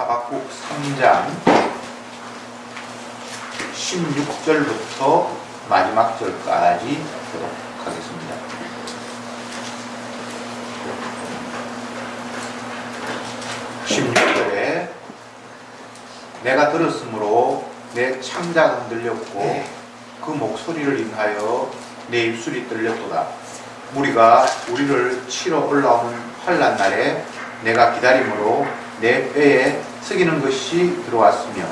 하박국 3장 16절부터 마지막 절까지 보도록 하겠습니다. 16절에 내가 들었으므로 내 창자가 흔들렸고 그 목소리를 인하여 내 입술이 떨렸도다. 무리가 우리를 치러 올라오는 환난 날에 내가 기다림으로 내 뼈에 썩이는 것이 들어왔으며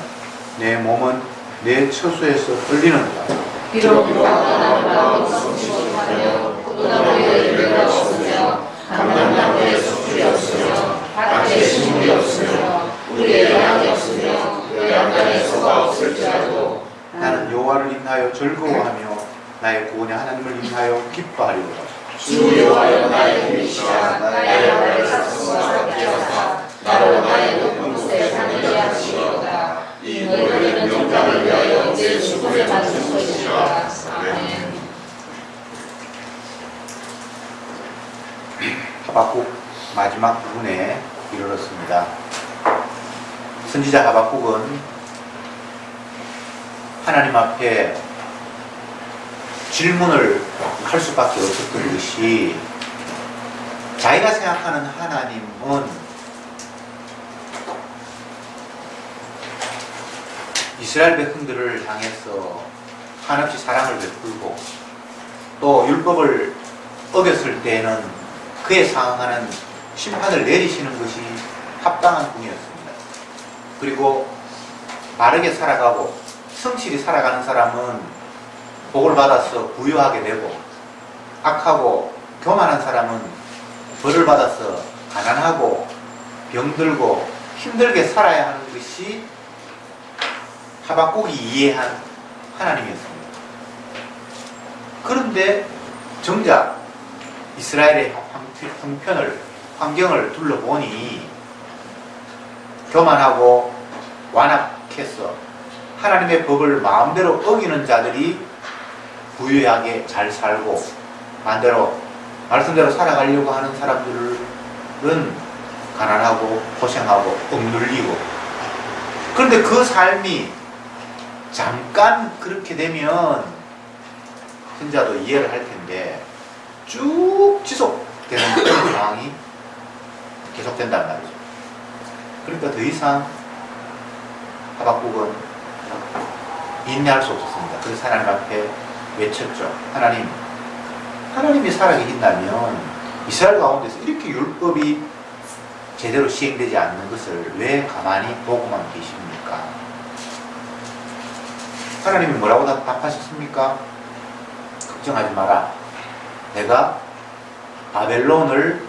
내 몸은 내 처소에서 떨리는도다. 비록 나무가 썩지 못하며 포도나무에 열매가 없으며 감람나무에 숲이 없으며 밭에 식물이 없으며 우리의 양이 없으며 양간에 소가 없을지라도 나는 여호와를 인하여 즐거워하며 나의 구원의 하나님을 인하여 기뻐하리로다. 주 여호와여 나의 힘이시라. 나의 발을 사수와 함께하사 나로 나의 높은 곳에 다니게 하시리로다. 이 노래는 영광을 위하여 내 죽음을 만든 것이니라. 아멘. 하박국 마지막 부분에 이르렀습니다. 선지자 하박국은 하나님 앞에 질문을 할 수밖에 없었던 것이, 자기가 생각하는 하나님은 이스라엘 백성들을 향해서 한없이 사랑을 베풀고 또 율법을 어겼을 때에는 그에 상응하는 심판을 내리시는 것이 합당한 분이었습니다. 그리고 바르게 살아가고 성실히 살아가는 사람은 복을 받아서 부유하게 되고, 악하고 교만한 사람은 벌을 받아서 가난하고 병들고 힘들게 살아야 하는 것이 하박국이 이해한 하나님이었습니다. 그런데 정작 이스라엘의 환경을 둘러보니 교만하고 완악해서 하나님의 법을 마음대로 어기는 자들이 부유하게 잘 살고, 반대로 말씀대로 살아가려고 하는 사람들은 가난하고 고생하고 억눌리고. 그런데 그 삶이 잠깐 그렇게 되면 혼자도 이해를 할 텐데 쭉 지속되는 그런 상황이 계속된단 말이죠. 그러니까 더 이상 하박국은 인내할 수 없었습니다. 그래서 하나님 앞에 외쳤죠. 하나님이 살아계신다면 이스라엘 가운데서 이렇게 율법이 제대로 시행되지 않는 것을 왜 가만히 보고만 계십니까? 하나님이 뭐라고 답하셨습니까? 걱정하지 마라. 내가 바벨론을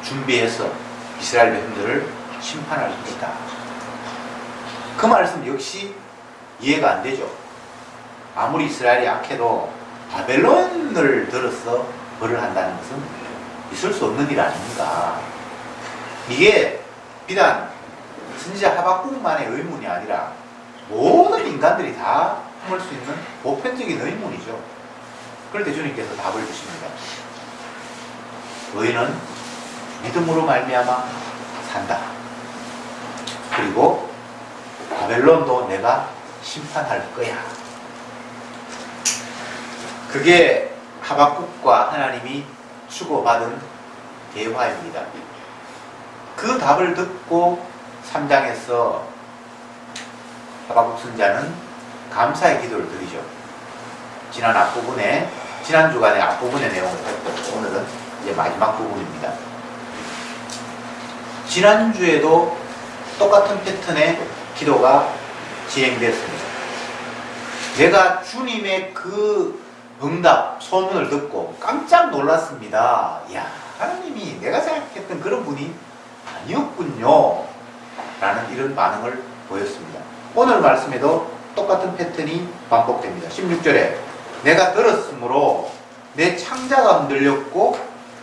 준비해서 이스라엘 백성들을 심판할 것이다. 그 말씀 역시 이해가 안 되죠. 아무리 이스라엘이 악해도 바벨론을 들어서 벌을 한다는 것은 있을 수 없는 일 아닙니까? 이게 비단 선지자 하박국만의 의문이 아니라 모든 인간들이 다 품을 수 있는 보편적인 의문이죠. 그럴 때 주님께서 답을 주십니다. 너희는 믿음으로 말미암아 산다. 그리고 바벨론도 내가 심판할 거야. 그게 하박국과 하나님이 주고받은 대화입니다. 그 답을 듣고 3장에서 하박국 선지자는 감사의 기도를 드리죠. 지난 주간의 앞부분의 내용을 했고, 오늘은 이제 마지막 부분입니다. 지난주에도 똑같은 패턴의 기도가 진행되었습니다. 내가 주님의 그 응답, 소문을 듣고 깜짝 놀랐습니다. 야, 하나님이 내가 생각했던 그런 분이 아니었군요. 라는 이런 반응을 보였습니다. 오늘 말씀에도 똑같은 패턴이 반복됩니다. 16절에 내가 들었으므로 내 창자가 흔들렸고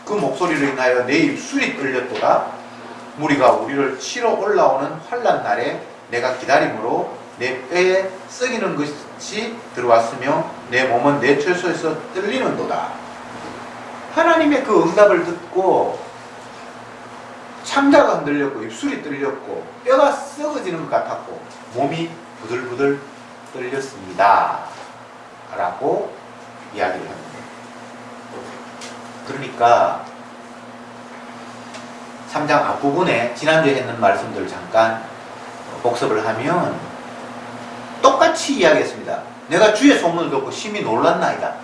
그 목소리로 인하여 내 입술이 떨렸도다. 무리가 우리를 치러 올라오는 환난 날에 내가 기다림으로 내 뼈에 썩이는 것이 들어왔으며 내 몸은 내 처소에서 떨리는도다. 하나님의 그 응답을 듣고 창자가 흔들렸고 입술이 떨렸고 뼈가 썩은 꺾어지는 것 같았고 몸이 부들부들 떨렸습니다 라고 이야기를 합니다. 그러니까 3장 앞부분에 지난주에 했는 말씀들 잠깐 복습을 하면 똑같이 이야기했습니다. 내가 주의 소문을 듣고 심히 놀랐나이다.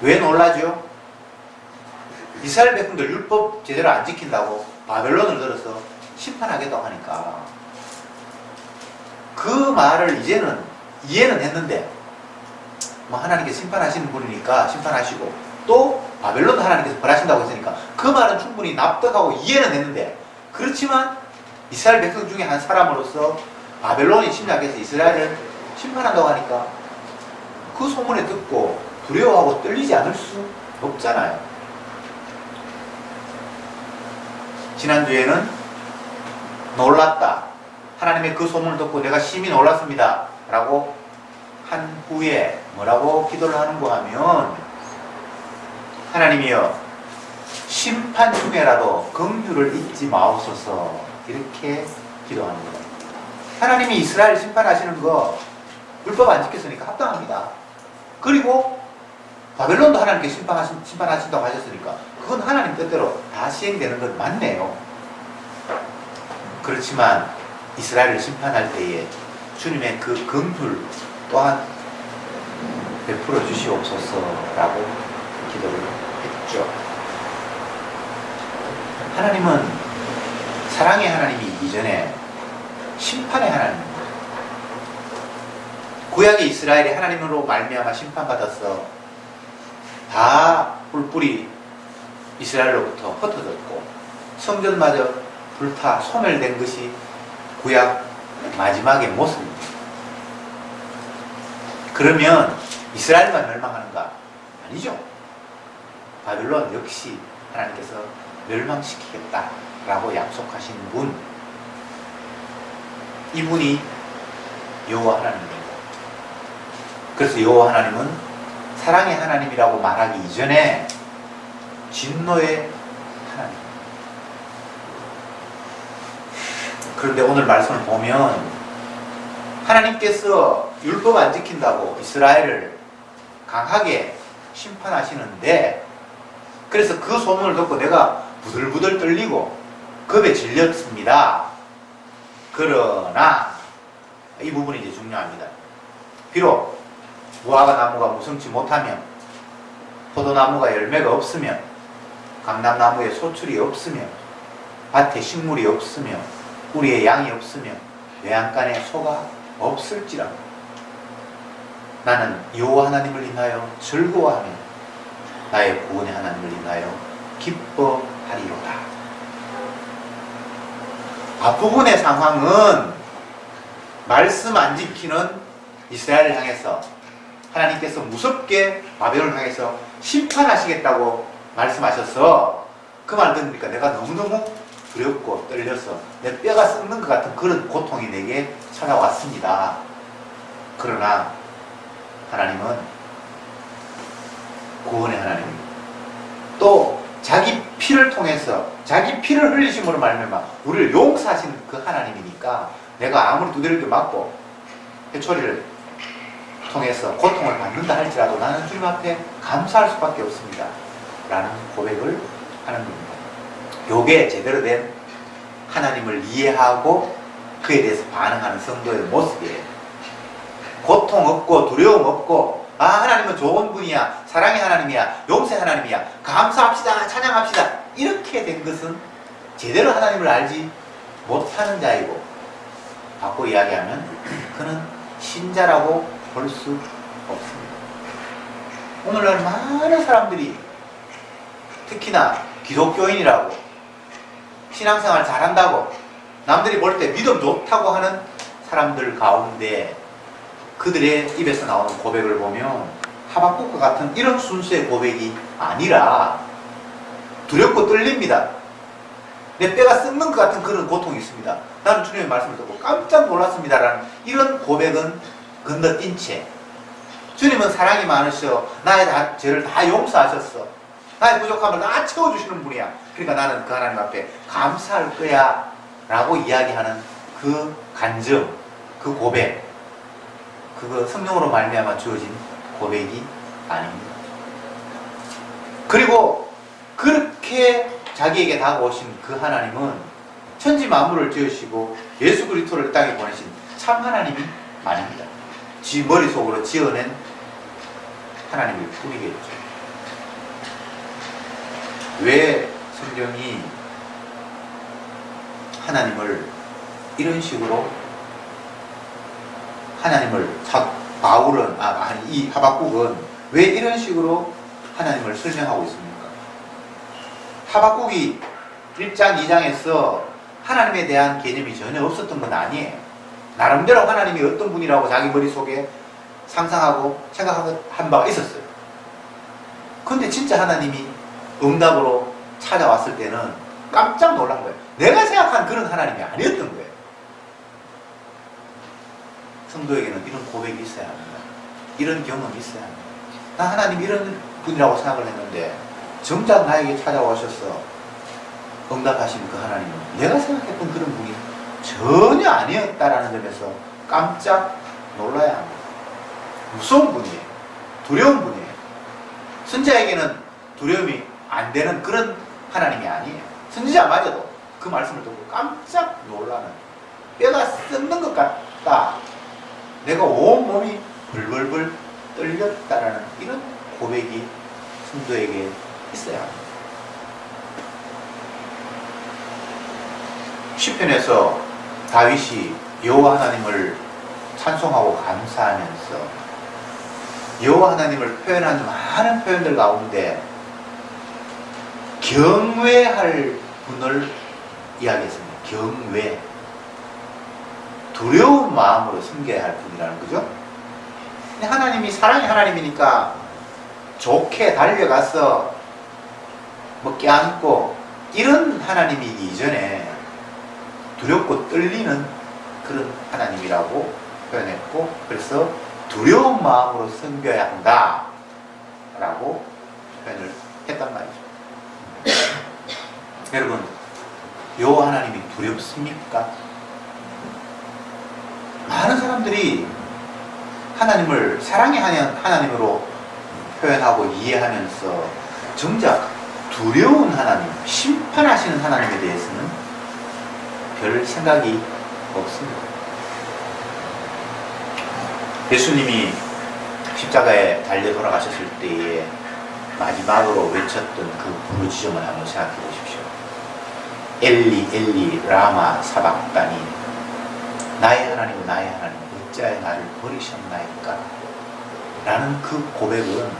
왜 놀라죠? 이스라엘 백성들 율법 제대로 안 지킨다고 바벨론을 들어서 심판하겠다고 하니까 그 말을 이제는 이해는 했는데 뭐 하나님께서 심판하시는 분이니까 심판하시고 또 바벨론도 하나님께서 벌하신다고 했으니까 그 말은 충분히 납득하고 이해는 했는데 그렇지만 이스라엘 백성 중에 한 사람으로서 바벨론이 침략해서 이스라엘을 심판한다고 하니까 그 소문에 듣고 두려워하고 떨리지 않을 수 없잖아요. 지난주에는 놀랐다. 하나님의 그 소문을 듣고 내가 심히 놀랐습니다. 라고 한 후에 뭐라고 기도를 하는가 하면 하나님이여 심판 중에라도 긍휼을 잊지 마옵소서 이렇게 기도합니다. 하나님이 이스라엘 심판하시는 거 율법 안 지켰으니까 합당합니다. 그리고 바벨론도 하나님께 심판하신다고 하셨으니까 그건 하나님 뜻대로 다 시행되는 건 맞네요. 그렇지만 이스라엘을 심판할 때에 주님의 그 긍휼 또한 베풀어 주시옵소서라고 기도를 했죠. 하나님은 사랑의 하나님이 이전에 심판의 하나님입니다. 구약의 이스라엘이 하나님으로 말미암아 심판받아서 다 뿔뿔이 이스라엘로부터 흩어졌고 성전마저 불타 소멸된 것이 구약 마지막의 모습입니다. 그러면 이스라엘만 멸망하는가? 아니죠. 바벨론 역시 하나님께서 멸망시키겠다라고 약속하신 분, 이분이 여호와 하나님입니다. 그래서 여호와 하나님은 사랑의 하나님이라고 말하기 이전에 진노의 하나님. 그런데 오늘 말씀을 보면 하나님께서 율법 안 지킨다고 이스라엘을 강하게 심판하시는데 그래서 그 소문을 듣고 내가 부들부들 떨리고 겁에 질렸습니다. 그러나 이 부분이 이제 중요합니다. 비록 무화과 나무가 무성치 못하면 포도나무가 열매가 없으면 감람나무에 소출이 없으면 밭에 식물이 없으면 우리의 양이 없으면 외양간에 소가 없을지라도 나는 여호와 하나님을 인하여 즐거워하며 나의 구원의 하나님을 인하여 기뻐하리로다. 앞부분의 상황은 말씀 안 지키는 이스라엘을 향해서 하나님께서 무섭게 바벨론을 향해서 심판하시겠다고 말씀하셔서 그 말 들으니까 내가 너무너무 두렵고 떨려서 내 뼈가 썩는 것 같은 그런 고통이 내게 찾아왔습니다. 그러나 하나님은 구원의 하나님입니다. 또 자기 피를 통해서 자기 피를 흘리심으로 말미암아 우리를 용서하신 그 하나님이니까 내가 아무리 두드려 맞고 해초리를 통해서 고통을 받는다 할지라도 나는 주님 앞에 감사할 수밖에 없습니다. 라는 고백을 하는 겁니다. 요게 제대로 된 하나님을 이해하고 그에 대해서 반응하는 성도의 모습이에요. 고통 없고 두려움 없고 하나님은 좋은 분이야, 사랑의 하나님이야, 용서의 하나님이야, 감사합시다, 찬양합시다 이렇게 된 것은 제대로 하나님을 알지 못하는 자이고 바꿔 이야기하면 그는 신자라고 볼 수 없습니다. 오늘날 많은 사람들이 특히나 기독교인이라고 신앙생활 잘한다고 남들이 볼 때 믿음 좋다고 하는 사람들 가운데 그들의 입에서 나오는 고백을 보면 하박국과 같은 이런 순수의 고백이 아니라 두렵고 떨립니다. 내 뼈가 썩는 것 같은 그런 고통이 있습니다. 나는 주님의 말씀을 듣고 깜짝 놀랐습니다라는 이런 고백은 건너뛴 채 주님은 사랑이 많으셔 나의 죄를 다 용서하셨어 나의 부족함을 다 채워주시는 분이야. 그러니까 나는 그 하나님 앞에 감사할 거야 라고 이야기하는 그 간증, 그 고백, 그거 성령으로 말미암아 주어진 고백이 아닙니다. 그리고 그렇게 자기에게 다가오신 그 하나님은 천지 만물을 지으시고 예수 그리스도를 땅에 보내신 참 하나님이 아닙니다. 지 머릿속으로 지어낸 하나님일 뿐이겠죠. 왜 성경이 하나님을 이런 식으로 바울은 이 하박국은 왜 이런 식으로 하나님을 설명하고 있습니까? 하박국이 1장 2장에서 하나님에 대한 개념이 전혀 없었던 건 아니에요. 나름대로 하나님이 어떤 분이라고 자기 머릿속에 상상하고 생각한 바가 있었어요. 근데 진짜 하나님이 응답으로 찾아왔을 때는 깜짝 놀란 거예요. 내가 생각한 그런 하나님이 아니었던 거예요. 성도에게는 이런 고백이 있어야 합니다. 이런 경험이 있어야 합니다. 나 하나님 이런 분이라고 생각을 했는데 정작 나에게 찾아오셔서 응답하신 그 하나님은 내가 생각했던 그런 분이 전혀 아니었다라는 점에서 깜짝 놀라야 합니다. 무서운 분이에요. 두려운 분이에요. 선지자에게는 두려움이 안 되는 그런 하나님이 아니에요. 선지자마저도 그 말씀을 듣고 깜짝 놀라는, 뼈가 썩는 것 같다, 내가 온몸이 벌벌벌 떨렸다라는 이런 고백이 성도에게 있어야 합니다. 시편에서 다윗이 여호와 하나님을 찬송하고 감사하면서 여호와 하나님을 표현하는 많은 표현들 가운데 경외할 분을 이야기했습니다. 경외. 두려운 마음으로 섬겨야 할 분이라는 거죠. 근데 하나님이 사랑의 하나님이니까 좋게 달려가서 뭐 껴안고 이런 하나님이기 이전에 두렵고 떨리는 그런 하나님이라고 표현했고, 그래서 두려운 마음으로 섬겨야 한다 라고 표현을 했단 말이죠. 여러분, 여호와 하나님이 두렵습니까? 많은 사람들이 하나님을 사랑의 하나님으로 표현하고 이해하면서 정작 두려운 하나님, 심판하시는 하나님에 대해서는 별 생각이 없습니다. 예수님이 십자가에 달려 돌아가셨을 때에 마지막으로 외쳤던 그 부르짖음을 한번 생각해 보십시오. 엘리 엘리 라마 사박다니, 나의 하나님 나의 하나님 어찌하여 나를 버리셨나이까? 라는 그 고백은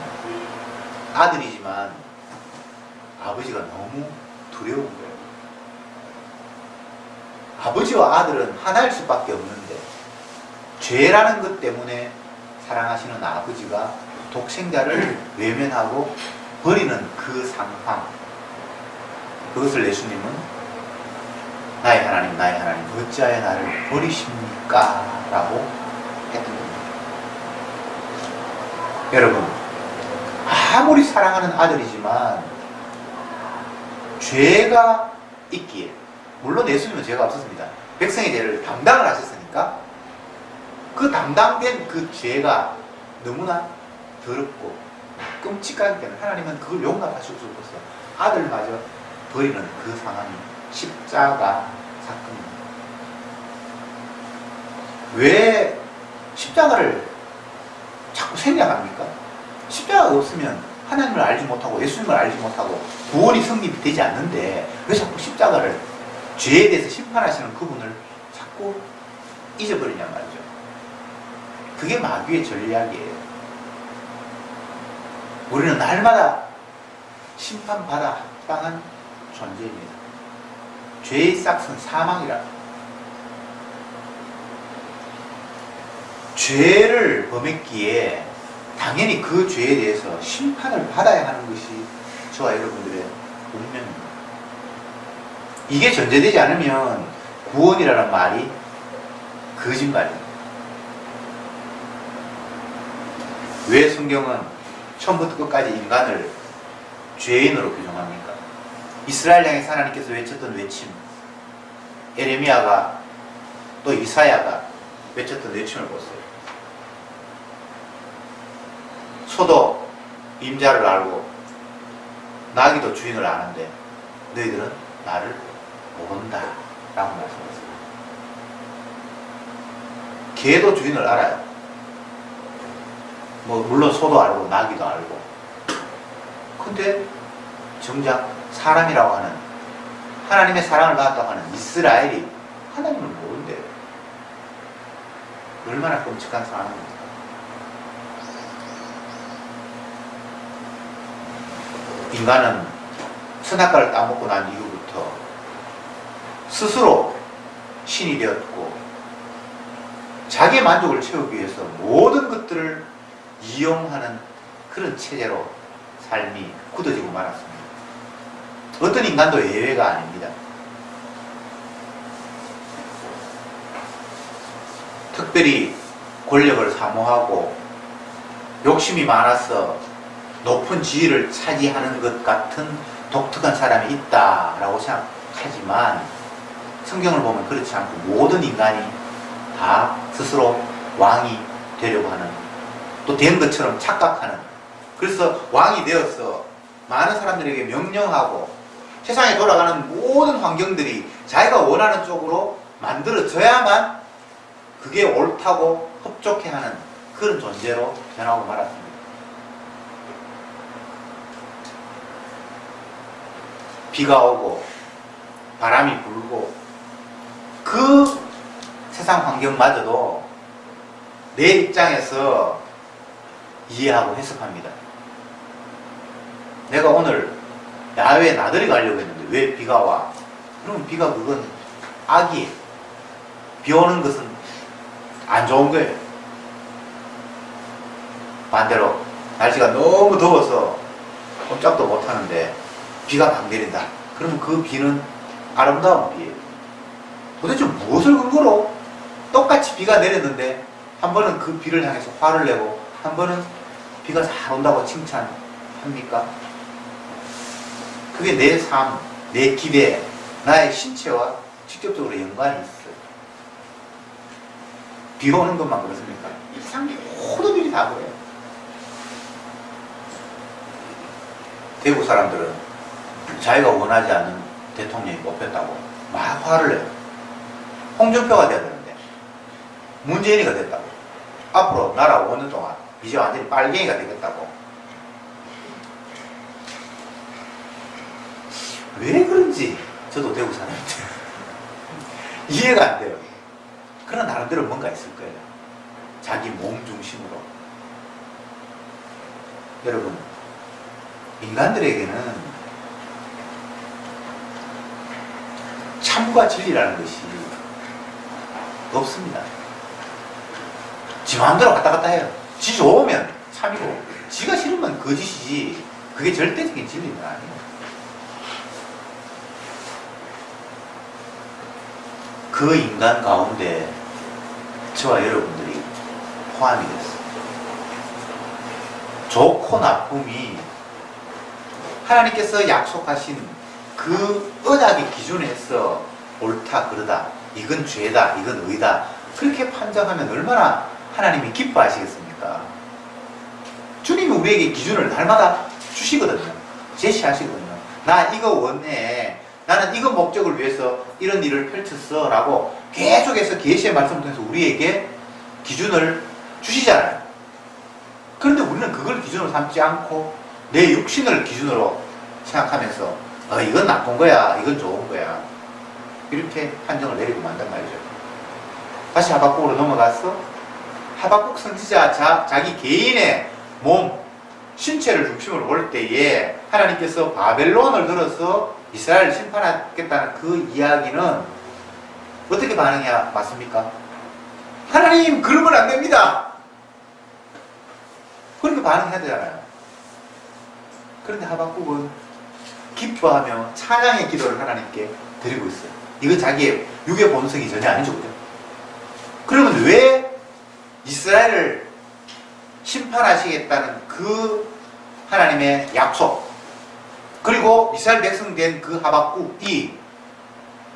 아들이지만 아버지가 너무 두려운 거예요. 아버지와 아들은 하나일 수밖에 없는데 죄라는 것 때문에 사랑하시는 아버지가 독생자를 외면하고 버리는 그 상황, 그것을 예수님은 나의 하나님 나의 하나님 어찌하여 나를 버리십니까? 라고 했던 겁니다. 여러분, 아무리 사랑하는 아들이지만 죄가 있기에, 물론 예수님은 죄가 없었습니다. 백성의 죄를 담당을 하셨으니까 그 담당된 그 죄가 너무나 더럽고 끔찍하기 때문에 하나님은 그걸 용납하실 수 없어서 아들마저 버리는 그 상황이 십자가 사건입니다. 왜 십자가를 자꾸 생략합니까? 십자가가 없으면 하나님을 알지 못하고 예수님을 알지 못하고 구원이 성립되지 않는데 왜 자꾸 십자가를, 죄에 대해서 심판하시는 그분을 자꾸 잊어버리냔 말이죠. 그게 마귀의 전략이에요. 우리는 날마다 심판받아 합당한 존재입니다. 죄의 싹은 사망이라. 죄를 범했기에 당연히 그 죄에 대해서 심판을 받아야 하는 것이 저와 여러분들의 운명입니다. 이게 전제되지 않으면 구원이라는 말이 거짓말입니다. 왜 성경은 처음부터 끝까지 인간을 죄인으로 규정합니까? 이스라엘 향해서 하나님께서 외쳤던 외침, 에레미야가 또 이사야가 외쳤던 외침을 보세요. 소도 임자를 알고 나귀도 주인을 아는데 너희들은 나를 모른다 라고 말씀하셨습니다. 개도 주인을 알아요. 뭐 물론 소도 알고 나귀도 알고. 근데 정작 사람이라고 하는 하나님의 사랑을 받았다고 하는 이스라엘이 하나님을 모른대요. 얼마나 끔찍한 상황입니까? 인간은 선악과를 따먹고 난 이후부터 스스로 신이 되었고 자기의 만족을 채우기 위해서 모든 것들을 이용하는 그런 체제로 삶이 굳어지고 말았습니다. 어떤 인간도 예외가 아닙니다. 특별히 권력을 사모하고 욕심이 많아서 높은 지위를 차지하는 것 같은 독특한 사람이 있다라고 생각하지만 성경을 보면 그렇지 않고 모든 인간이 다 스스로 왕이 되려고 하는, 또 된 것처럼 착각하는, 그래서 왕이 되어서 많은 사람들에게 명령하고 세상에 돌아가는 모든 환경들이 자기가 원하는 쪽으로 만들어져야만 그게 옳다고 흡족해하는 그런 존재로 변하고 말았습니다. 비가 오고 바람이 불고 그 세상 환경마저도 내 입장에서 이해하고 해석합니다. 내가 오늘 야외에 나들이 가려고 했는데 왜 비가 와? 그러면 비가 그건 악이에요. 비 오는 것은 안 좋은 거예요. 반대로 날씨가 너무 더워서 꼼짝도 못 하는데 비가 막 내린다. 그러면 그 비는 아름다운 비예요. 도대체 무엇을 근거로 똑같이 비가 내렸는데 한 번은 그 비를 향해서 화를 내고 한 번은 비가 잘 온다고 칭찬합니까? 그게 내 삶, 내 기대, 나의 신체와 직접적으로 연관이 있어요. 비 오는 것만 그렇습니까? 이 세상 모든 일이 다 그래요. 대구 사람들은 자기가 원하지 않는 대통령이 뽑혔다고 막 화를 내요. 홍준표가 돼야 되는데 문재인이가 됐다고. 앞으로 나라 5년 동안 이제 완전히 빨갱이가 되겠다고. 왜 그런지 저도 대구 사람인데 이해가 안 돼요. 그러나 나름대로 뭔가 있을 거예요. 자기 몸 중심으로. 여러분, 인간들에게는 참과 진리라는 것이 없습니다. 지 마음대로 갔다 갔다 해요. 지 좋으면 참이고 지가 싫으면 거짓이지 그게 절대적인 진리는 아니에요. 그 인간 가운데 저와 여러분들이 포함이 됐어요. 좋고 나쁨이 하나님께서 약속하신 그 언약의 기준에서 옳다 그르다, 이건 죄다 이건 의다, 그렇게 판정하면 얼마나 하나님이 기뻐하시겠습니까? 주님이 우리에게 기준을 날마다 주시거든요. 제시하시거든요. 나 이거 원해, 나는 이거 목적을 위해서 이런 일을 펼쳤어 라고 계속해서 계시의 말씀을 통해서 우리에게 기준을 주시잖아요. 그런데 우리는 그걸 기준으로 삼지 않고 내 육신을 기준으로 생각하면서 이건 나쁜 거야, 이건 좋은 거야, 이렇게 판정을 내리고 만단 말이죠. 다시 하박국으로 넘어가서 하박국 선지자 자기 개인의 몸, 신체를 중심으로 볼 때에 하나님께서 바벨론을 들어서 이스라엘을 심판하겠다는 그 이야기는 어떻게 반응해야 맞습니까? 하나님, 그러면 안 됩니다. 그렇게 반응해야 되잖아요. 그런데 하박국은 기뻐하며 찬양의 기도를 하나님께 드리고 있어요. 이건 자기의 육의 본성이 전혀 아니죠, 그죠? 그러면 왜 이스라엘을 심판하시겠다는 그 하나님의 약속, 그리고 이스라엘 백성 된 그 하박국이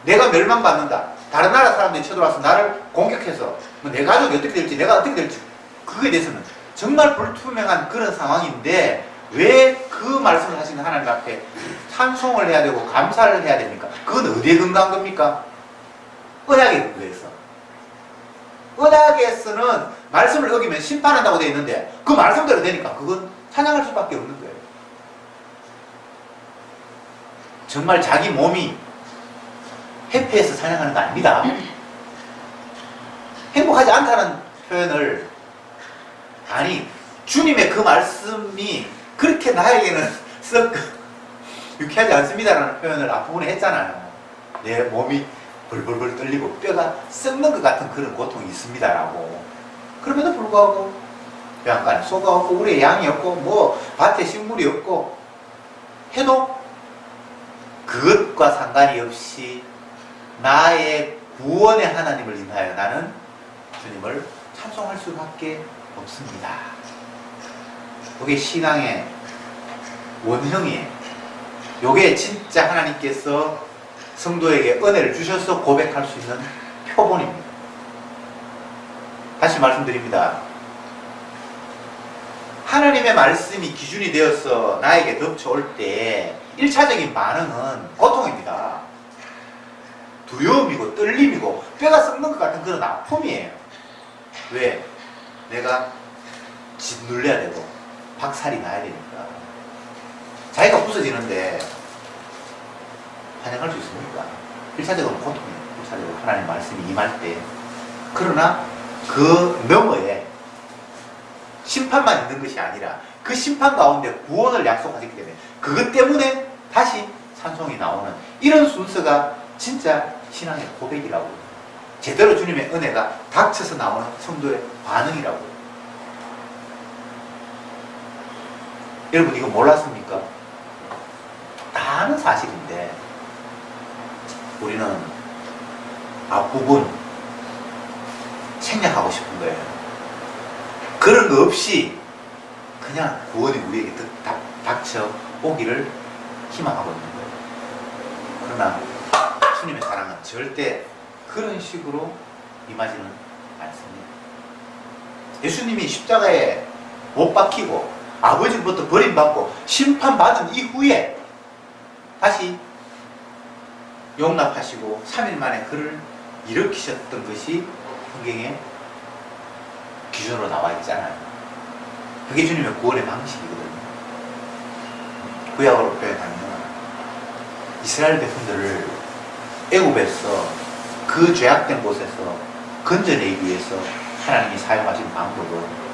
내가 멸망받는다, 다른 나라 사람들이 쳐들어와서 나를 공격해서 뭐 내 가족이 어떻게 될지 내가 어떻게 될지 그거에 대해서는 정말 불투명한 그런 상황인데 왜 그 말씀을 하시는 하나님 앞에 찬송을 해야 되고 감사를 해야 됩니까? 그건 어디에 근거한 겁니까? 언약에 근거해서. 언약에서는 말씀을 어기면 심판한다고 되어 있는데 그 말씀대로 되니까 그건 찬양할 수밖에 없는 거예요. 정말 자기 몸이 해피해서 찬양하는 거 아닙니다. 행복하지 않다는 표현을 아니 주님의 그 말씀이 그렇게 나에게는 썩 유쾌하지 않습니다라는 표현을 앞부분에 했잖아요. 내 몸이 벌벌벌 떨리고 뼈가 썩는 것 같은 그런 고통이 있습니다라고. 그럼에도 불구하고 양간에 소가 없고 우리의 양이 없고 뭐 밭에 식물이 없고 해도 그것과 상관이 없이 나의 구원의 하나님을 인하여 나는 주님을 찬송할 수밖에 없습니다. 그게 신앙의 원형이에요. 이게 진짜 하나님께서 성도에게 은혜를 주셔서 고백할 수 있는 표본입니다. 다시 말씀드립니다. 하나님의 말씀이 기준이 되어서 나에게 덮쳐올 때 1차적인 반응은 고통입니다. 두려움이고 떨림이고 뼈가 썩는 것 같은 그런 아픔이에요. 왜? 내가 짓눌려야 되고 박살이 나야 되니까. 자기가 부서지는데 환영할 수 있습니까? 1차적으로 고통이에요. 1차적으로 하나님 말씀이 임할 때. 그러나 그 너머에 심판만 있는 것이 아니라 그 심판 가운데 구원을 약속하셨기 때문에 그것 때문에 다시 찬송이 나오는 이런 순서가 진짜 신앙의 고백이라고, 제대로 주님의 은혜가 닥쳐서 나오는 성도의 반응이라고. 여러분 이거 몰랐습니까? 다 아는 사실인데 우리는 앞부분 생략하고 싶은 거예요. 그런 거 없이 그냥 구원이 우리에게 닥쳐 오기를 희망하고 있는 거예요. 그러나 주님의 사랑은 절대 그런 식으로 임하지는 않습니다. 예수님이 십자가에 못 박히고 아버지로부터 버림받고 심판받은 이후에 다시 용납하시고 3일 만에 그를 일으키셨던 것이 성경의 기준으로 나와 있잖아요. 그게 주님의 구원의 방식이거든요. 구약으로 표현하면 이스라엘 백성들을 애굽에서 그 죄악된 곳에서 건져내기 위해서 하나님이 사용하신 방법은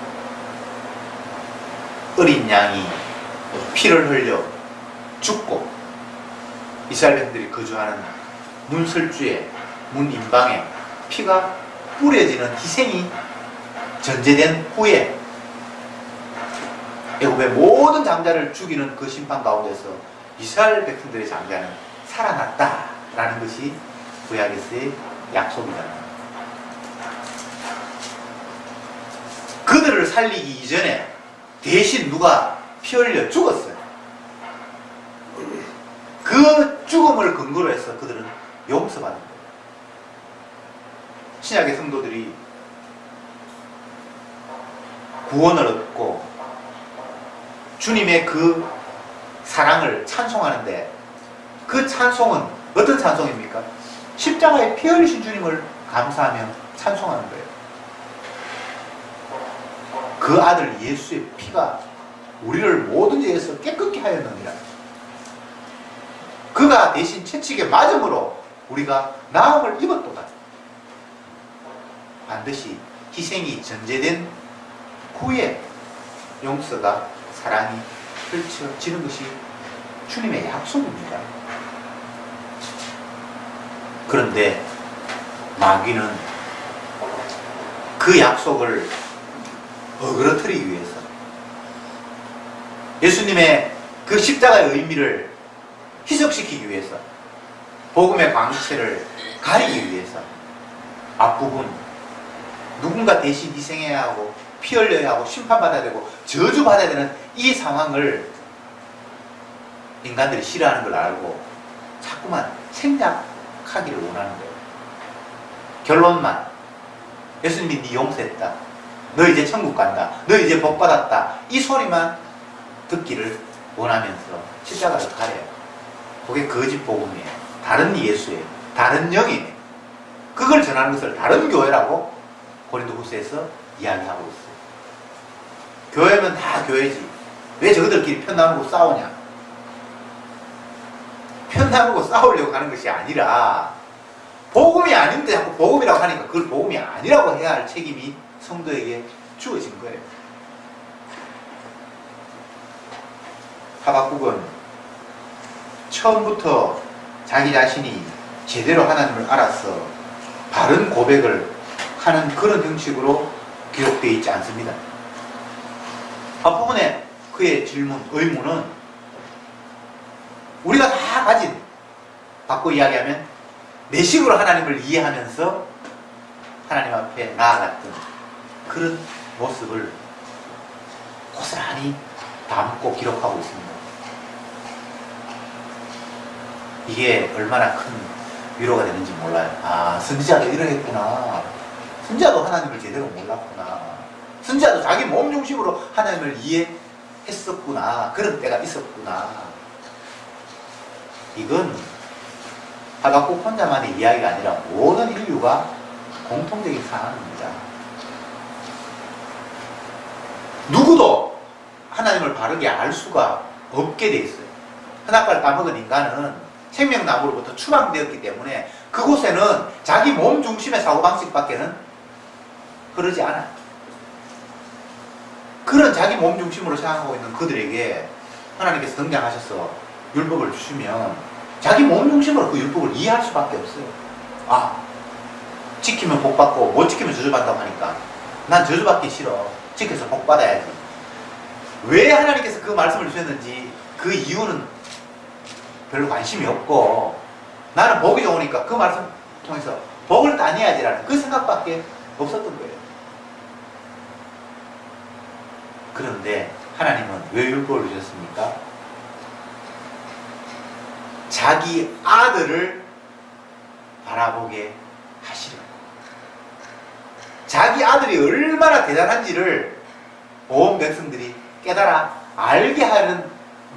어린 양이 피를 흘려 죽고 이스라엘 백성들이 거주하는 문설주에 문 인방에 피가 뿌려지는 희생이 전제된 후에 애굽의 모든 장자를 죽이는 그 심판 가운데서 이스라엘 백성들의 장자는 살아났다라는 것이 구약에서의 약속이잖아요. 그들을 살리기 이전에 대신 누가 피 흘려 죽었어요. 그 죽음을 근거로 해서 그들은 용서받는 거예요. 신약의 성도들이 구원을 얻고 주님의 그 사랑을 찬송하는데 그 찬송은 어떤 찬송입니까? 십자가에 피 흘리신 주님을 감사하며 찬송하는 거예요. 그 아들 예수의 피가 우리를 모든 죄에서 깨끗게 하였느니라. 그가 대신 채찍에 맞음으로 우리가 나음을 입었도다. 반드시 희생이 전제된 후에 용서가 사랑이 펼쳐지는 것이 주님의 약속입니다. 그런데 마귀는 그 약속을 어그러뜨리기 위해서 예수님의 그 십자가의 의미를 희석시키기 위해서 복음의 광채를 가리기 위해서 앞부분 누군가 대신 희생해야 하고 피 흘려야 하고 심판받아야 되고 저주받아야 되는 이 상황을 인간들이 싫어하는 걸 알고 자꾸만 생략하기를 원하는 거예요. 결론만 예수님이 네 용서했다, 너 이제 천국 간다, 너 이제 복 받았다, 이 소리만 듣기를 원하면서 십자가를 가려요. 그게 거짓 복음이에요. 다른 예수예요. 다른 영이에요. 그걸 전하는 것을 다른 교회라고 고린도후서에서 이야기하고 있어요. 교회면 다 교회지. 왜 저들끼리 편 나누고 싸우냐? 편 나누고 싸우려고 하는 것이 아니라 복음이 아닌데 자꾸 복음이라고 하니까 그걸 복음이 아니라고 해야 할 책임이 성도에게 주어진 거예요. 하박국은 처음부터 자기 자신이 제대로 하나님을 알아서 바른 고백을 하는 그런 형식으로 기록되어 있지 않습니다. 앞부분에 그의 질문, 의문은 우리가 다 가진, 바꿔 이야기하면 내 식으로 하나님을 이해하면서 하나님 앞에 나아갔던 그런 모습을 고스란히 담고 기록하고 있습니다. 이게 얼마나 큰 위로가 되는지 몰라요. 아, 선지자도 이러했구나. 선지자도 하나님을 제대로 몰랐구나. 선지자도 자기 몸 중심으로 하나님을 이해했었구나. 그런 때가 있었구나. 이건 하박국 혼자만의 이야기가 아니라 모든 인류가 공통적인 상황입니다. 누구도 하나님을 바르게 알 수가 없게 돼 있어요. 선악과를 따먹은 인간은 생명나무로부터 추방되었기 때문에 그곳에는 자기 몸 중심의 사고방식밖에는 흐르지 않아요. 그런 자기 몸 중심으로 생각하고 있는 그들에게 하나님께서 등장하셔서 율법을 주시면 자기 몸 중심으로 그 율법을 이해할 수밖에 없어요. 아, 지키면 복받고 못 지키면 저주받는다고 하니까 난 저주받기 싫어. 지켜서 복받아야지. 왜 하나님께서 그 말씀을 주셨는지 그 이유는 별로 관심이 없고 나는 복이 좋으니까 그 말씀 통해서 복을 따내야지라는 그 생각밖에 없었던 거예요. 그런데 하나님은 왜 율법을 주셨습니까? 자기 아들을 바라보게 하시려고. 자기 아들이 얼마나 대단한지를 온 백성들이 깨달아 알게 하는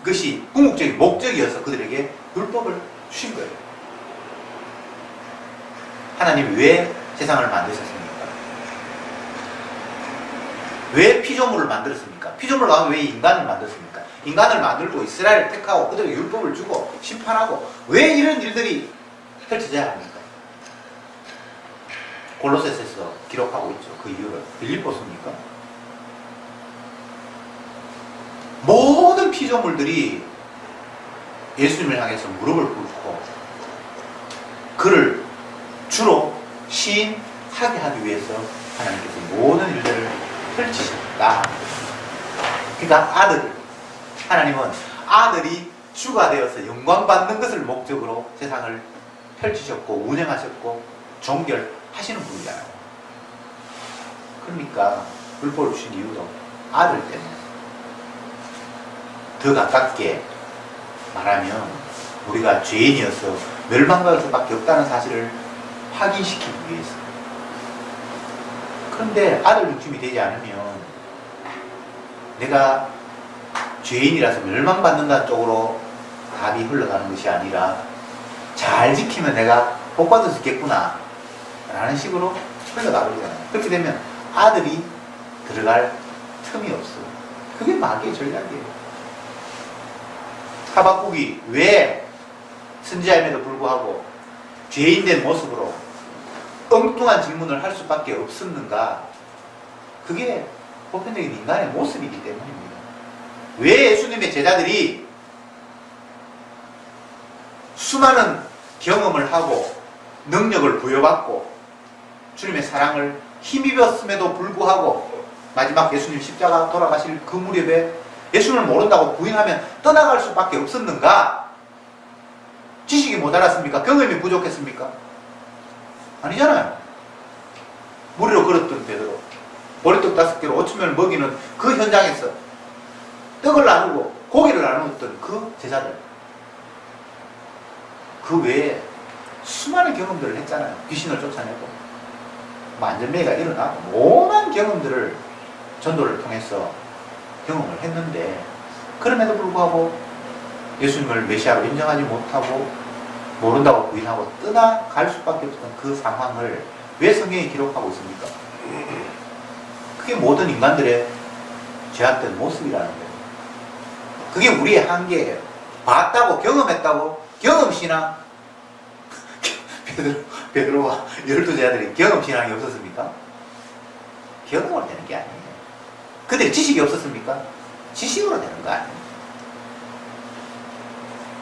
것이 궁극적인 목적이어서 그들에게 율법을 주신 거예요. 하나님이 왜 세상을 만드셨습니까? 왜 피조물을 만들었습니까? 피조물 가운데 왜 인간을 만들었습니까? 인간을 만들고 이스라엘을 택하고 그들에게 율법을 주고 심판하고 왜 이런 일들이 펼쳐져야 합니까? 골로새서에서 기록하고 있죠. 그 이유를. 빌립보서입니까? 모든 피조물들이 예수님을 향해서 무릎을 꿇고 그를 주로 시인하게 하기 위해서 하나님께서 모든 일들을 펼치셨다. 그러니까 아들, 하나님은 아들이 주가 되어서 영광받는 것을 목적으로 세상을 펼치셨고 운영하셨고 종결하시는 분이잖아요. 그러니까 율법을 주신 이유도 아들 때문에. 더 가깝게 말하면 우리가 죄인이어서 멸망갈 수밖에 없다는 사실을 확인시키기 위해서. 그런데 아들 중심이 되지 않으면 내가 죄인이라서 멸망받는다는 쪽으로 답이 흘러가는 것이 아니라 잘 지키면 내가 복받을 수 있겠구나 라는 식으로 흘러가버리잖아요. 그렇게 되면 아들이 들어갈 틈이 없어요. 그게 마귀의 전략이에요. 하박국이 왜 선지자임에도 불구하고 죄인된 모습으로 엉뚱한 질문을 할 수밖에 없었는가? 그게 보편적인 인간의 모습이기 때문입니다. 왜 예수님의 제자들이 수많은 경험을 하고 능력을 부여받고 주님의 사랑을 힘입었음에도 불구하고 마지막 예수님 십자가 돌아가실 그 무렵에 예수님을 모른다고 부인하면 떠나갈 수밖에 없었는가? 지식이 모자랐습니까? 경험이 부족했습니까? 아니잖아요. 무리로 걸었던 베드로, 보리떡 5개로 5,000명을 먹이는 그 현장에서 떡을 나누고 고기를 나누었던 그 제자들, 그 외에 수많은 경험들을 했잖아요. 귀신을 쫓아내고 뭐 안전매가 일어나고 모든 경험들을 전도를 통해서 경험을 했는데 그럼에도 불구하고 예수님을 메시아로 인정하지 못하고 모른다고 부인하고 떠나갈 수밖에 없었던 그 상황을 왜 성경에 기록하고 있습니까? 그게 모든 인간들의 죄악된 모습이라는 거예요. 그게 우리의 한계예요. 봤다고 경험했다고 경험신앙 베드로와 12제자들이 경험신앙이 없었습니까? 경험으로 되는 게 아니에요. 그들이 지식이 없었습니까? 지식으로 되는 거 아니에요.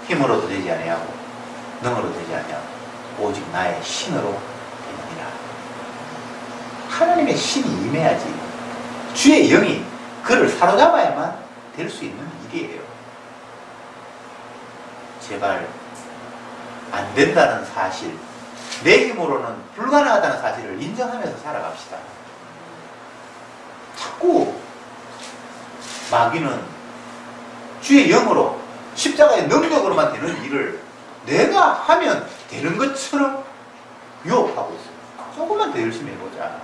힘으로도 되지 아니하고 능으로 되지 아니하고 오직 나의 신으로 되느니라. 하나님의 신이 임해야지 주의 영이 그를 사로잡아야만 될 수 있는 일이에요. 제발 안 된다는 사실, 내 힘으로는 불가능하다는 사실을 인정하면서 살아갑시다. 자꾸 마귀는 주의 영으로 십자가의 능력으로만 되는 일을 내가 하면 되는 것처럼 유혹하고 있어요. 조금만 더 열심히 해보자.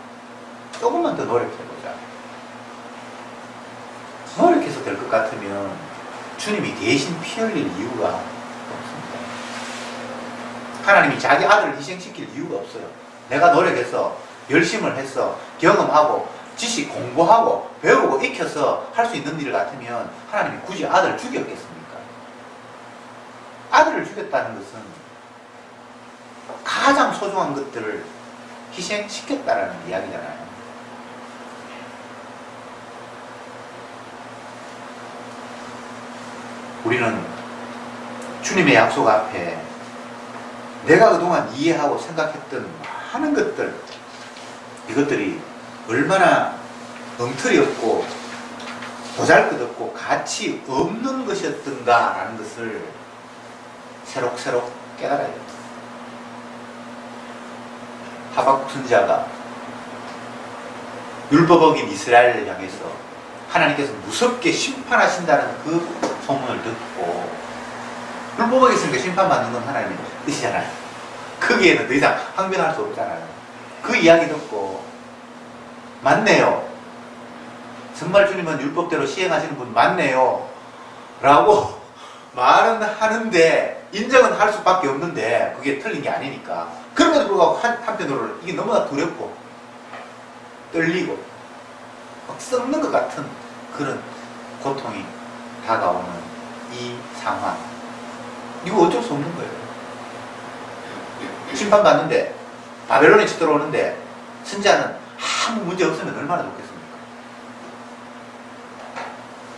조금만 더 노력해보자. 노력해서 될 것 같으면 주님이 대신 피 흘릴 이유가 없습니다. 하나님이 자기 아들을 희생시킬 이유가 없어요. 내가 노력해서 열심을 해서 경험하고 지식 공부하고 배우고 익혀서 할 수 있는 일 같으면 하나님이 굳이 아들을 죽였겠습니까? 아들을 죽였다는 것은 가장 소중한 것들을 희생시켰다라는 이야기잖아요. 우리는 주님의 약속 앞에 내가 그동안 이해하고 생각했던 많은 것들, 이것들이 얼마나 엉터리 없고 보잘것없고 가치 없는 것이었던가라는 것을 새록새록 깨달아야 됩니다. 하박국 선지자가 율법 어긴 이스라엘을 향해서 하나님께서 무섭게 심판하신다는 그 소문을 듣고, 율법 어겼으니까 심판받는 건 하나님의 뜻이잖아요. 거기에는 더 이상 항변할 수 없잖아요. 그 이야기 듣고 맞네요, 정말 주님은 율법대로 시행하시는 분 맞네요 라고 말은 하는데 인정은 할 수밖에 없는데 그게 틀린 게 아니니까. 그럼에도 불구하고 한편으로는 이게 너무나 두렵고 떨리고 막 썩는 것 같은 그런 고통이 다가오는 이 상황, 이거 어쩔 수 없는 거예요. 심판받는데 바벨론이 쳐들어오는데 선지자는 아무 문제 없으면 얼마나 좋겠습니까?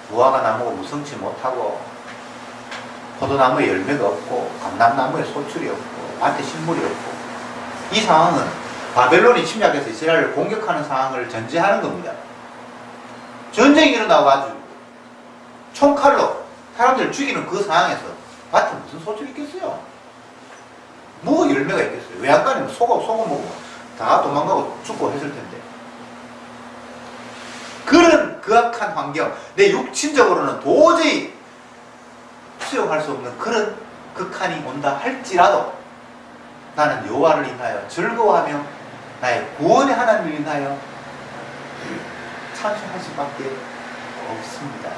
무화과 나무가 무성치 못하고 포도나무에 열매가 없고 감람나무에 소출이 없고 밭에 식물이 없고, 이 상황은 바벨론이 침략해서 이스라엘을 공격하는 상황을 전제하는 겁니다. 전쟁이 일어나가지고 총칼로 사람들을 죽이는 그 상황에서 밭에 무슨 소출이 있겠어요? 뭐 열매가 있겠어요? 외양간이면 소금 먹으면 다 도망가고 죽고 했을 텐데. 그런 그악한 환경, 내 육신적으로는 도저히 수용할 수 없는 그런 극한이 온다 할지라도 나는 여호와를 인하여 즐거워하며 나의 구원의 하나님을 인하여 찬송할 수밖에 없습니다.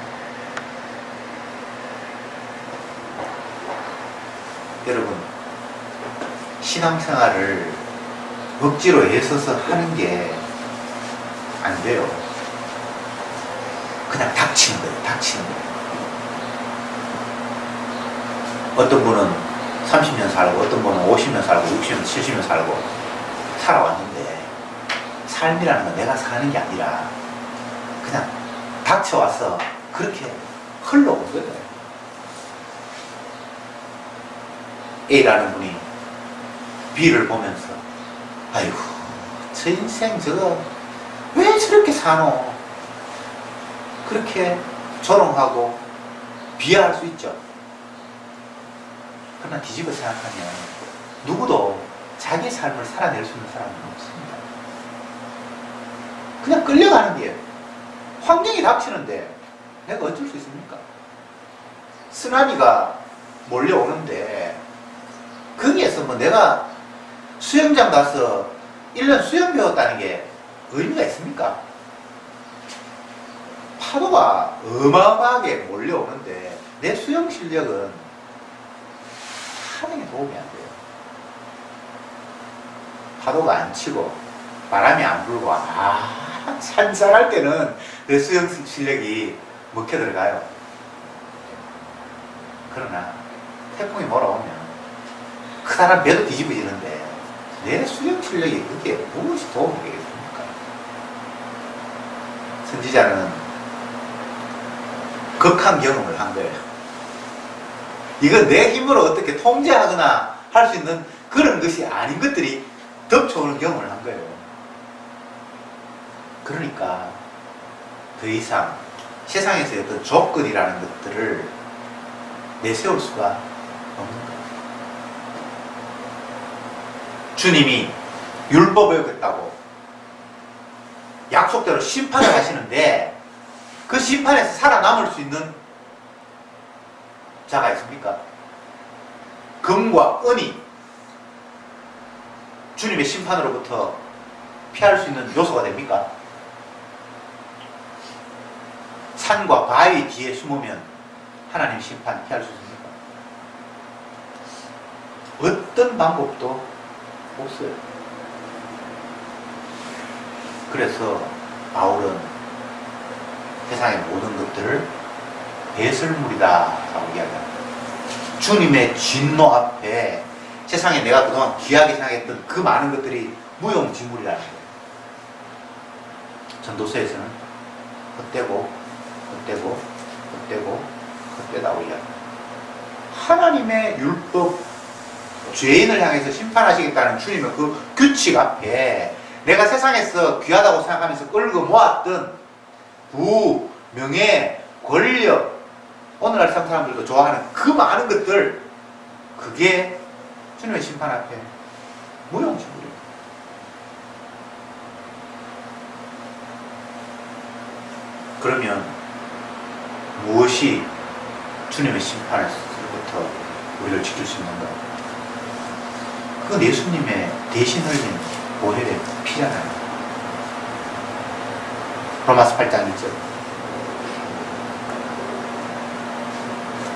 여러분, 신앙생활을 억지로 애써서 하는 게 안 돼요. 그냥 닥치는 거예요. 닥치는 거예요. 어떤 분은 30년 살고, 어떤 분은 50년 살고, 60년, 70년 살고 살아왔는데, 삶이라는 건 내가 사는 게 아니라 그냥 닥쳐와서 그렇게 흘러온 거예요. A라는 분이 B를 보면서 아이고, 저 인생 저거 왜 저렇게 사노? 그렇게 조롱하고 비하할 수 있죠. 그러나 뒤집어 생각하면 누구도 자기 삶을 살아낼 수 있는 사람은 없습니다. 그냥 끌려가는 게, 환경이 닥치는데 내가 어쩔 수 있습니까? 쓰나미가 몰려오는데 거기에서 뭐 내가 수영장 가서 1년 수영 배웠다는 게 의미가 있습니까? 파도가 어마어마하게 몰려오는데 내 수영 실력은 하늘에 도움이 안 돼요. 파도가 안 치고 바람이 안 불고 산산할 때는 내 수영 실력이 먹혀 들어가요. 그러나 태풍이 몰아오면 그 사람 배도 뒤집어지는데 내 수영 실력이 그게 무엇이 도움이 되겠습니까? 선지자는 극한 경험을 한 거예요. 이건 내 힘으로 어떻게 통제하거나 할 수 있는 그런 것이 아닌 것들이 덮쳐오는 경험을 한 거예요. 그러니까 더 이상 세상에서 어떤 조건이라는 것들을 내세울 수가 없는 거예요. 주님이 율법을 어겼다고 약속대로 심판을 하시는데 그 심판에서 살아남을 수 있는 자가 있습니까? 금과 은이 주님의 심판으로부터 피할 수 있는 요소가 됩니까? 산과 바위 뒤에 숨으면 하나님 심판 피할 수 있습니까? 어떤 방법도 없어요. 그래서 바울은 세상의 모든 것들을 배설물이다 라고 이야기합니다. 주님의 진노 앞에 세상에 내가 그동안 귀하게 생각했던 그 많은 것들이 무용지물이라는 거예요. 전도서에서는 헛되고 헛되다고 이야기합니다. 하나님의 율법, 죄인을 향해서 심판하시겠다는 주님의 그 규칙 앞에 내가 세상에서 귀하다고 생각하면서 끌고 모았던 부, 명예, 권력, 오늘날 세상 사람들도 좋아하는 그 많은 것들, 그게 주님의 심판 앞에 무용지물이에요. 그러면 무엇이 주님의 심판에서부터 우리를 지킬 수 있는가? 그건 예수님의 대신 흘린 보혈의 피잖아요. 로마서 8장 1절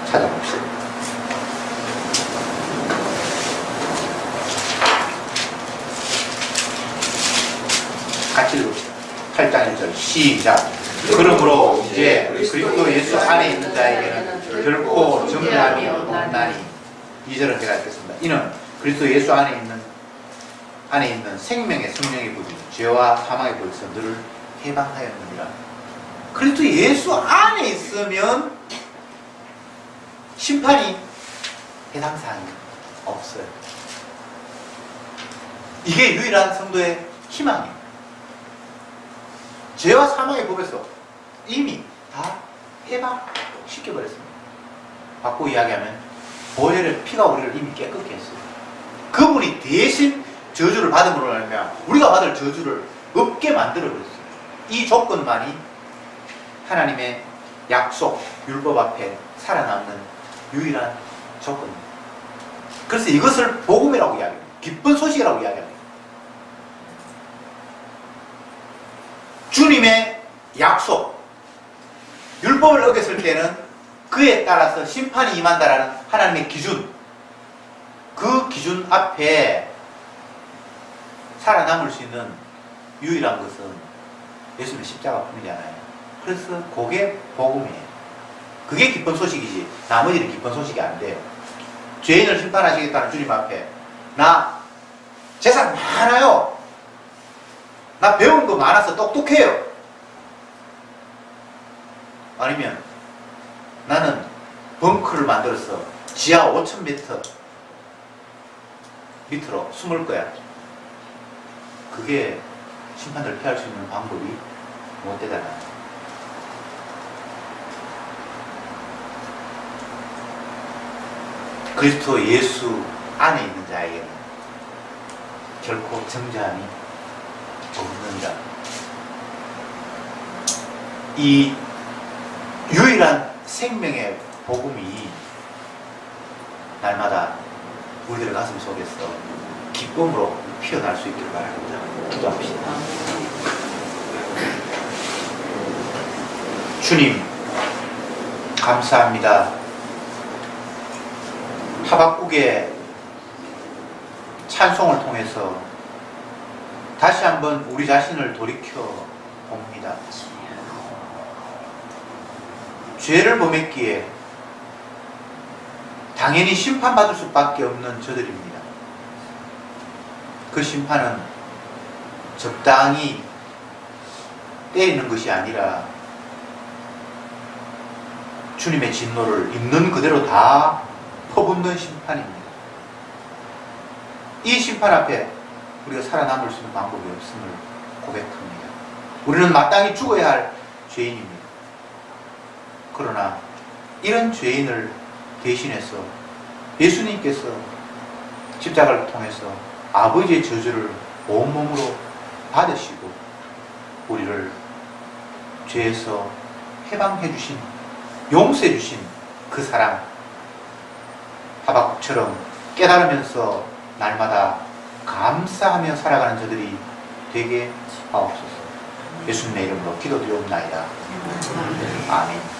찾아봅시다. 같이 읽읍시다. 8장 1절 시작. 그러므로 이제 그리스도 예수 안에 있는 자에게는 결코 정죄함이 없나니. 2절은 제가 읽겠습니다. 이는 그리스도 예수 안에 있는 생명의 성령의 부디 죄와 사망의 벌써 너를 해방하였느니라. 그리스도 예수 안에 있으면 심판이 해당 사항이 없어요. 이게 유일한 성도의 희망이에요. 죄와 사망의 법에서 이미 다 해방시켜버렸습니다. 바꾸고 이야기하면 보혈의 피가 우리를 이미 깨끗게 했어요. 그분이 대신 저주를 받음으로 말미암아 우리가 받을 저주를 없게 만들어버렸어요. 이 조건만이 하나님의 약속, 율법 앞에 살아남는 유일한 조건입니다. 그래서 이것을 복음이라고 이야기합니다. 기쁜 소식이라고 이야기합니다. 주님의 약속, 율법을 어겼을 때는 그에 따라서 심판이 임한다라는 하나님의 기준, 그 기준 앞에 살아남을 수 있는 유일한 것은 예수님의 십자가뿐이잖아요. 그래서 그게 복음이에요. 그게 기쁜 소식이지 나머지는 기쁜 소식이 안 돼요. 죄인을 심판하시겠다는 주님 앞에 나 재산 많아요. 나 배운 거 많아서 똑똑해요. 아니면 나는 벙커를 만들어서 지하 5,000m 밑으로 숨을 거야. 그게 심판을 피할 수 있는 방법이 못 되잖아요. 그리스도 예수 안에 있는 자에게는 결코 정죄함이 없는다. 이 유일한 생명의 복음이 날마다 우리들의 가슴 속에서 기쁨으로 피어날 수 있길 바랍니다. 기도합시다. 주님, 감사합니다. 하박국의 찬송을 통해서 다시 한번 우리 자신을 돌이켜 봅니다. 죄를 범했기에 당연히 심판받을 수밖에 없는 저들입니다. 그 심판은 적당히 때리는 것이 아니라 주님의 진노를 있는 그대로 다 퍼붓는 심판입니다. 이 심판 앞에 우리가 살아남을 수 있는 방법이 없음을 고백합니다. 우리는 마땅히 죽어야 할 죄인입니다. 그러나 이런 죄인을 대신해서 예수님께서 십자가를 통해서 아버지의 저주를 온몸으로 받으시고 우리를 죄에서 해방해 주신, 용서해 주신 그 사랑, 하박국처럼 깨달으면서 날마다 감사하며 살아가는 저들이 되게 하옵소서. 예수님의 이름으로 기도드리옵나이다. 아멘.